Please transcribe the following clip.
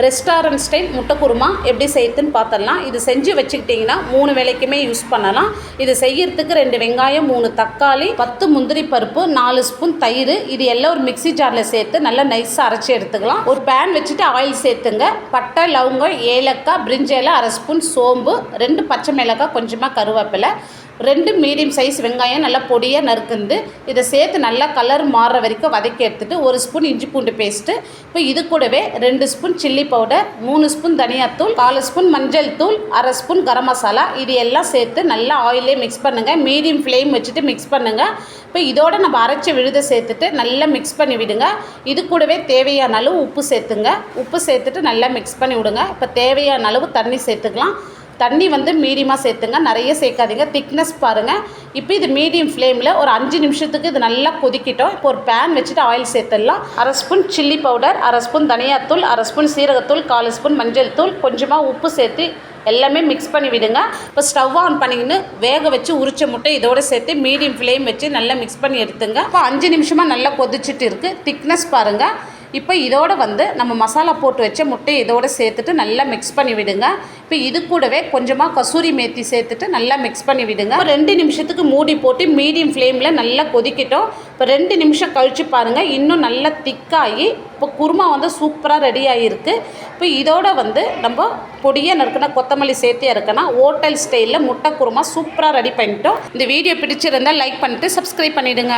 Restaurant style முட்டை குருமா எப்படி செய்யுதுன்னு பார்த்துடலாம். இது செஞ்சு வச்சுக்கிட்டிங்கன்னா 3 வேளைக்குமே யூஸ் பண்ணலாம். இது செய்யறதுக்கு 2 வெங்காயம், 3 தக்காளி, 10 முந்திரி பருப்பு, 4 ஸ்பூன் தயிர், இது எல்லாம் ஒரு மிக்ஸி ஜாரில் சேர்த்து நல்லா நைஸாக அரைச்சி எடுத்துக்கலாம். ஒரு பேன் வச்சுட்டு ஆயில் சேர்த்துங்க. பட்டை, லவங்கம், ஏலக்காய், பிரிஞ்சி இலை, 1/2 ஸ்பூன் சோம்பு, 2 பச்சை மிளகாய், கொஞ்சமாக கருவேப்பிலை, 2 மீடியம் சைஸ் வெங்காயம் நல்லா பொடியாக நறுக்குந்து இதை சேர்த்து நல்லா கலர் மாறுற வரைக்கும் வதக்கி எடுத்துகிட்டு 1 ஸ்பூன் இஞ்சி பூண்டு பேஸ்ட்டு. இப்போ இது கூடவே 2 ஸ்பூன் சில்லி பவுடர், 3 ஸ்பூன் தனியாத்தூள், 1/4 ஸ்பூன் மஞ்சள் தூள், 1/2 ஸ்பூன் கரம் மசாலா, இது எல்லாம் சேர்த்து நல்லா ஆயிலே மிக்ஸ் பண்ணுங்கள். மீடியம் ஃப்ளேம் வச்சுட்டு மிக்ஸ் பண்ணுங்கள். இப்போ இதோட நம்ம அரைச்சி விழுத சேர்த்துட்டு நல்லா மிக்ஸ் பண்ணி விடுங்க. இது கூடவே தேவையான அளவு உப்பு சேர்த்துங்க. உப்பு சேர்த்துட்டு நல்லா மிக்ஸ் பண்ணி விடுங்க. இப்போ தேவையான அளவு தண்ணி சேர்த்துக்கலாம். தண்ணி மீடியமாக சேர்த்துங்க, நிறைய சேர்க்காதீங்க. திக்னஸ் பாருங்கள். இப்போ இது மீடியம் ஃப்ளேமில் ஒரு 5 நிமிஷத்துக்கு இது நல்லா கொதிக்கிட்டோம். இப்போ ஒரு பேன் வச்சுட்டு ஆயில் சேர்த்துடலாம். 1/2 ஸ்பூன் சில்லி பவுடர், 1/2 ஸ்பூன் தனியாத்தூள், 1/2 ஸ்பூன் சீரகத்தூள், 1/4 ஸ்பூன் மஞ்சள் தூள், கொஞ்சமாக உப்பு சேர்த்து எல்லாமே மிக்ஸ் பண்ணி விடுங்க. இப்போ ஸ்டவ் ஆன் பண்ணிக்கின்னு வேக வச்சு உரிச்ச முட்டை இதோடு சேர்த்து மீடியம் ஃப்ளேம் வச்சு நல்லா மிக்ஸ் பண்ணி எடுத்துங்க. இப்போ 5 நிமிஷமாக நல்லா கொதிச்சுட்டு இருக்குது. திக்னஸ் பாருங்கள். இப்போ இதோடு நம்ம மசாலா போட்டு வச்ச முட்டையை இதோடு சேர்த்துட்டு நல்லா மிக்ஸ் பண்ணி விடுங்க. இப்போ இது கூடவே கொஞ்சமாக கசூரி மேத்தி சேர்த்துட்டு நல்லா மிக்ஸ் பண்ணி விடுங்க. இப்போ 2 நிமிஷத்துக்கு மூடி போட்டு மீடியம் ஃப்ளேமில் நல்லா கொதிக்கிட்டோம். இப்போ 2 நிமிஷம் கழித்து பாருங்கள், இன்னும் நல்லா திக்காகி இப்போ குருமா சூப்பராக ரெடி ஆகிருக்கு. இப்போ இதோட நம்ம பொடியாக நறுக்கினா கொத்தமல்லி சேர்த்து இறக்கினா ஹோட்டல் ஸ்டைலில் முட்டை குருமா சூப்பராக ரெடி பண்ணிட்டோம். இந்த வீடியோ பிடிச்சிருந்தால் லைக் பண்ணிவிட்டு சப்ஸ்கிரைப் பண்ணிவிடுங்க.